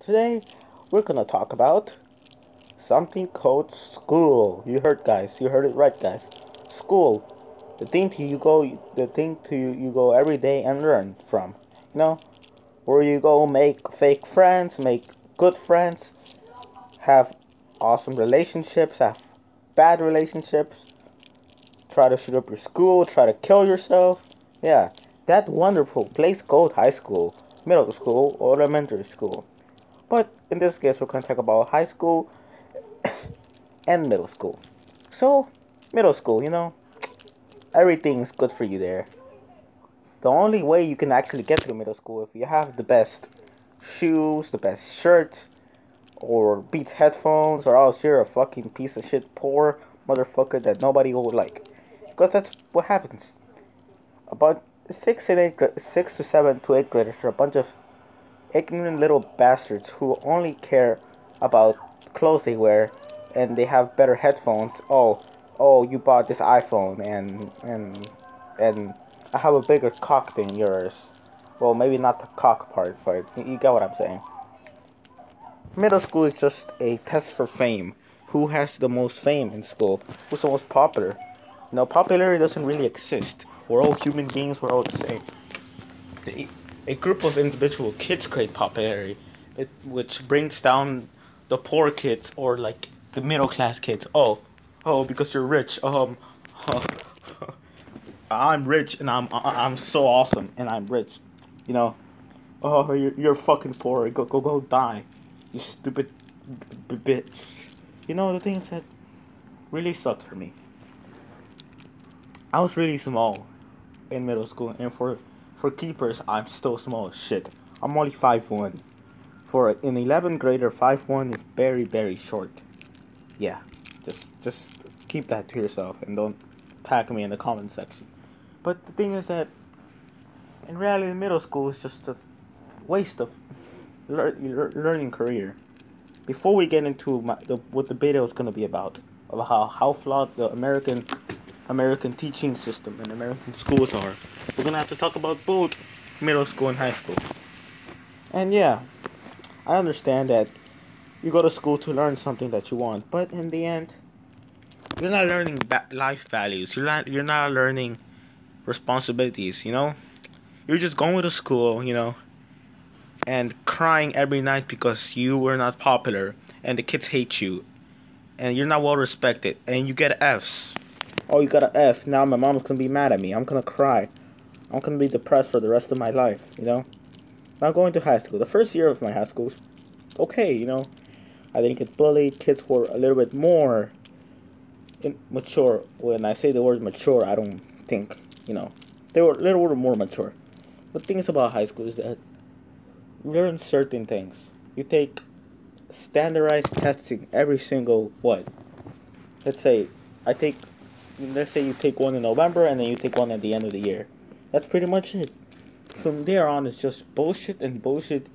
Today, we're gonna talk about something called school. You heard, guys. You heard it right, guys. School, the thing to you go every day and learn from. You know, where you go make fake friends, make good friends, have awesome relationships, have bad relationships, try to shoot up your school, try to kill yourself. Yeah, that wonderful place called high school, middle school, or elementary school. But in this case, we're going to talk about high school and middle school. So, middle school, everything's good for you there. The only way you can actually get to middle school if you have the best shoes, the best shirts, or Beats headphones, or else you're a fucking piece of shit poor motherfucker that nobody would like. Because that's what happens. About 6 to 7 to 8 graders are a bunch of ignorant little bastards who only care about clothes they wear and they have better headphones. Oh, you bought this iPhone and I have a bigger cock than yours. Well, maybe not the cock part, but you get what I'm saying. Middle school is just a test for fame. Who has the most fame in school? Who's the most popular? Popularity doesn't really exist. We're all human beings. We're all the same. The, a group of individual kids create popularity, which brings down the poor kids or like the middle class kids. Oh, because you're rich. I'm rich and I'm so awesome and I'm rich. You know. Oh, you're fucking poor. Go die. You stupid bitch. The things that really sucked for me. I was really small in middle school, and for keepers, I'm still small as shit. I'm only 5'1". For an 11th grader, 5'1" is very short. Yeah, just keep that to yourself and don't tag me in the comment section. But the thing is that in reality, middle school is just a waste of learning career. Before we get into what the video is going to be about how flawed the American teaching system and American schools are, we're gonna have to talk about both middle school and high school. And yeah, I understand that you go to school to learn something that you want, but in the end, you're not learning life values. You're not learning responsibilities. You're just going to school, and crying every night because you were not popular and the kids hate you and you're not well respected and you get F's. Oh, you got an F. Now my mom's gonna be mad at me. I'm gonna cry. I'm gonna be depressed for the rest of my life. Now going to high school. The first year of my high school, okay. I didn't get bullied. Kids were a little bit more mature. When I say the word mature, I don't think, they were a little bit more mature. The things about high school is that you learn certain things. You take standardized testing every single what? Let's say I take let's say you take one in November and then you take one at the end of the year. That's pretty much it. From there on, it's just bullshit and bullshit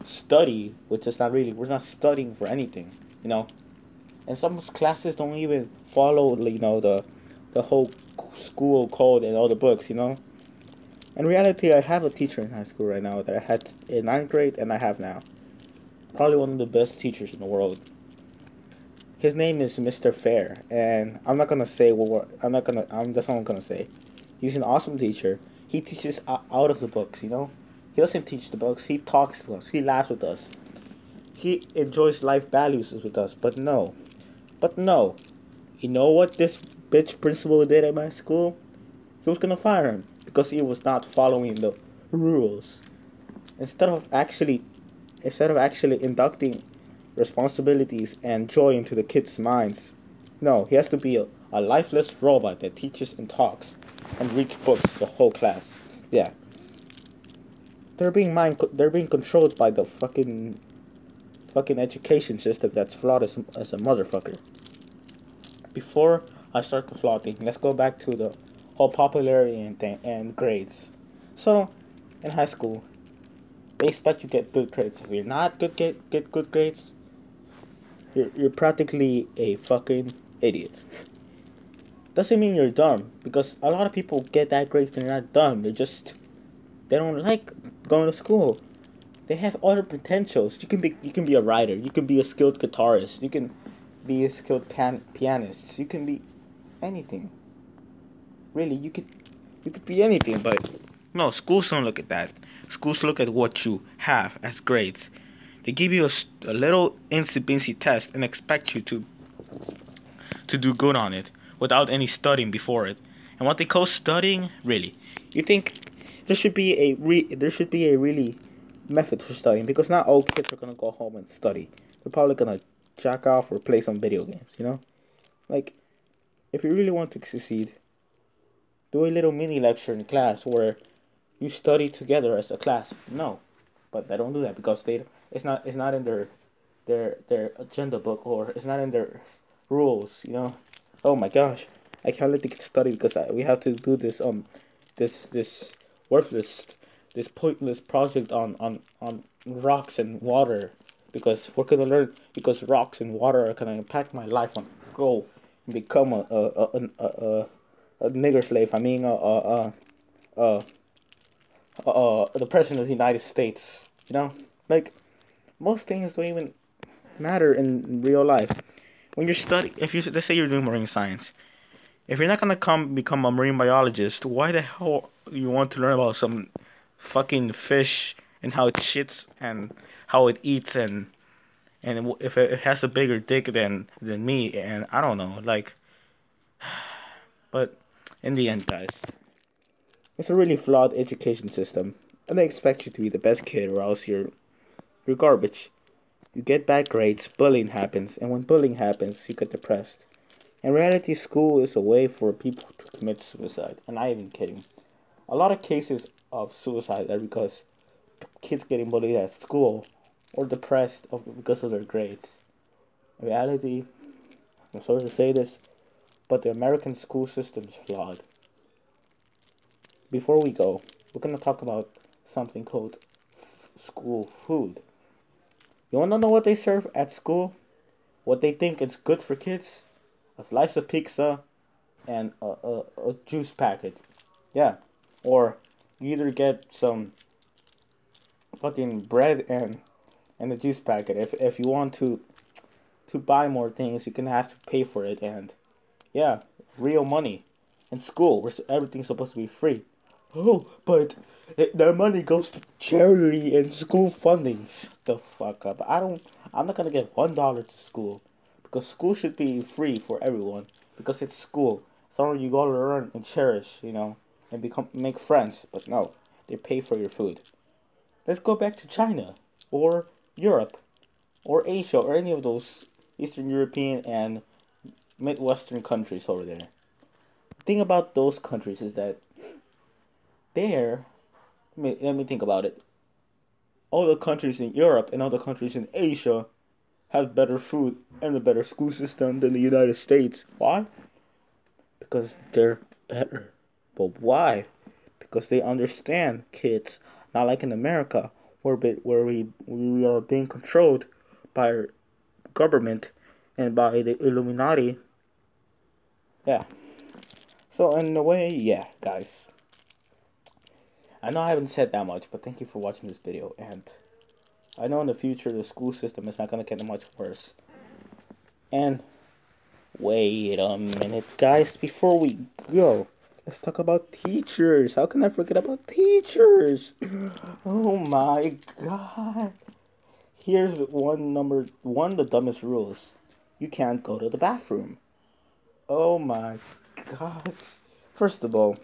study, which is not really, we're not studying for anything. And some classes don't even follow, the whole school code and all the books. In reality, I have a teacher in high school right now that I had in ninth grade and I have now. Probably one of the best teachers in the world. His name is Mr. Fair, and I'm not gonna say I'm not gonna. That's all I'm gonna say. He's an awesome teacher. He teaches out of the books. He doesn't teach the books. He talks to us. He laughs with us. He enjoys life values with us. But no. You know what this bitch principal did at my school? He was gonna fire him because he was not following the rules. Instead of actually, inducting responsibilities and joy into the kids' minds. No, he has to be a lifeless robot that teaches and talks and reads books the whole class. Yeah. They're being controlled by the fucking education system that's flawed as a motherfucker. Before I start the flaunting, let's go back to the whole popularity and grades. So, in high school, they expect you to get good grades. If you're not get good grades, you're practically a fucking idiot. Doesn't mean you're dumb, because a lot of people get that grades and they're not dumb. They don't like going to school. They have other potentials. You can be a writer. You can be a skilled guitarist. You can be a skilled pianist. You can be anything. Really, you could be anything. But no, schools don't look at that. Schools look at what you have as grades. They give you a little insipid test and expect you to do good on it without any studying before it. And what they call studying, really, you think there should be a really method for studying, because not all kids are gonna go home and study. They're probably gonna jack off or play some video games. Like, if you really want to succeed, do a little mini lecture in class where you study together as a class. No, but they don't do that because it's not in their agenda book, or it's not in their rules. Oh my gosh, I can't let the kids study because we have to do this worthless, this pointless project on rocks and water, because we're gonna learn, because rocks and water are gonna impact my life on grow and become a nigger slave. I mean uh the president of the United States. Like, most things don't even matter in real life. When you're studying, if you let's say you're doing marine science, if you're not gonna become a marine biologist, why the hell you want to learn about some fucking fish and how it shits and how it eats, and if it has a bigger dick than me, and I don't know, like. But in the end, guys, it's a really flawed education system, and they expect you to be the best kid or else you're garbage. You get bad grades, bullying happens, and when bullying happens, you get depressed. In reality, school is a way for people to commit suicide, and I'm not even kidding. A lot of cases of suicide are because kids getting bullied at school or depressed because of their grades. In reality, I'm sorry to say this, but the American school system is flawed. Before we go, we're going to talk about something called school food. You want to know what they serve at school? What they think is good for kids? A slice of pizza and a juice packet. Yeah. Or you either get some fucking bread and a juice packet. If you want to buy more things, you're gonna have to pay for it. And yeah, real money. In school, where everything's supposed to be free. Oh, but their money goes to charity and school funding. Shut the fuck up. I'm not gonna give $1 to school, because school should be free for everyone, because it's school. Somewhere you go to learn and cherish, and make friends. But no, they pay for your food. Let's go back to China, or Europe, or Asia, or any of those Eastern European and Midwestern countries over there. The thing about those countries is that there, let me think about it. All the countries in Europe and all the countries in Asia have better food and a better school system than the United States. Why? Because they're better. But why? Because they understand kids. Not like in America, where we are being controlled by our government and by the Illuminati. Yeah. So in a way, yeah, guys. I know I haven't said that much, but thank you for watching this video. And I know in the future the school system is not going to get much worse. And wait a minute, guys, before we go, let's talk about teachers. How can I forget about teachers? Oh my god. Here's number one, the dumbest rules. You can't go to the bathroom. Oh my god. First of all,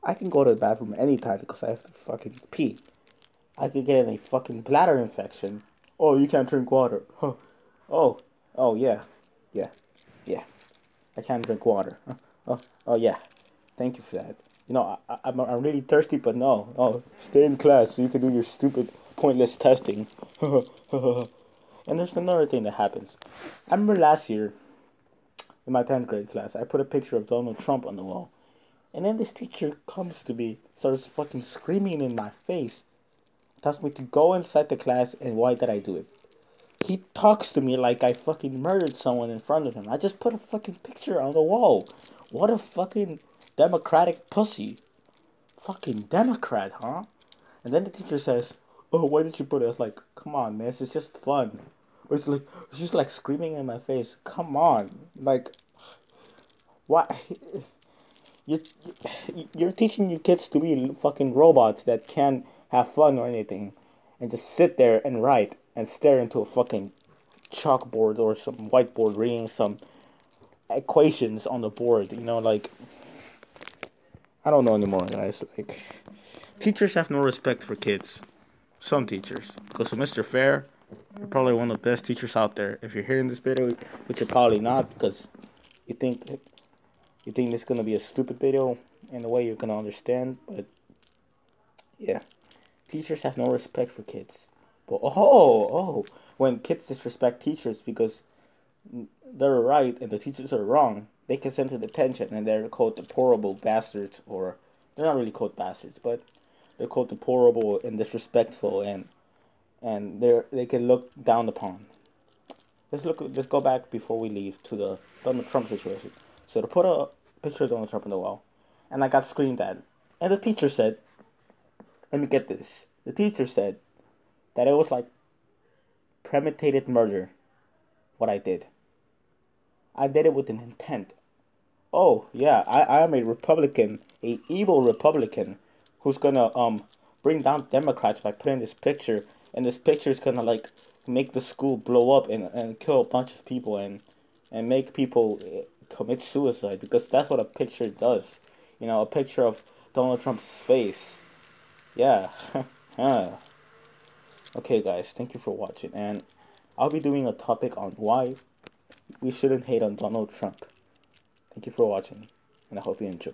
I can go to the bathroom anytime because I have to fucking pee. I could get a fucking bladder infection. Oh, you can't drink water. Huh. Oh yeah. Yeah. I can't drink water. Oh yeah. Thank you for that. I'm really thirsty, but no. Oh, stay in class so you can do your stupid, pointless testing. And there's another thing that happens. I remember last year, in my 10th grade class, I put a picture of Donald Trump on the wall. And then this teacher comes to me, starts fucking screaming in my face, tells me to go inside the class, and why did I do it? He talks to me like I fucking murdered someone in front of him. I just put a fucking picture on the wall. What a fucking democratic pussy. Fucking Democrat, huh? And then the teacher says, oh, why did you put it? I was like, come on, man, it's just fun. It's like she's like screaming in my face. Come on, like what? You're you're teaching your kids to be fucking robots that can't have fun or anything, and just sit there and write and stare into a fucking chalkboard or some whiteboard, reading some equations on the board. You know, like I don't know anymore, guys. Like teachers have no respect for kids. Some teachers, because Mr. Fair, you're probably one of the best teachers out there. If you're hearing this video, which you're probably not, because you think you think this is gonna be a stupid video in a way you're gonna understand, but yeah, teachers have no respect for kids. But when kids disrespect teachers because they're right and the teachers are wrong, they can send to detention and they're called deplorable bastards, or they're not really called bastards, but they're called deplorable and disrespectful, and they can look down upon. Let's go back before we leave to the Donald Trump situation. So to put a picture of Donald Trump on the wall, and I got screamed at, and the teacher said, "Let me get this." The teacher said that it was like premeditated murder. What I did. I did it with an intent. Oh yeah, I am a Republican, a evil Republican, who's gonna bring down Democrats by putting this picture, and this picture is gonna like make the school blow up and kill a bunch of people and make people commit suicide, because that's what a picture does. You know, a picture of Donald Trump's face. Yeah. Huh. Okay, guys, thank you for watching, and I'll be doing a topic on why we shouldn't hate on Donald Trump. Thank you for watching, and I hope you enjoy.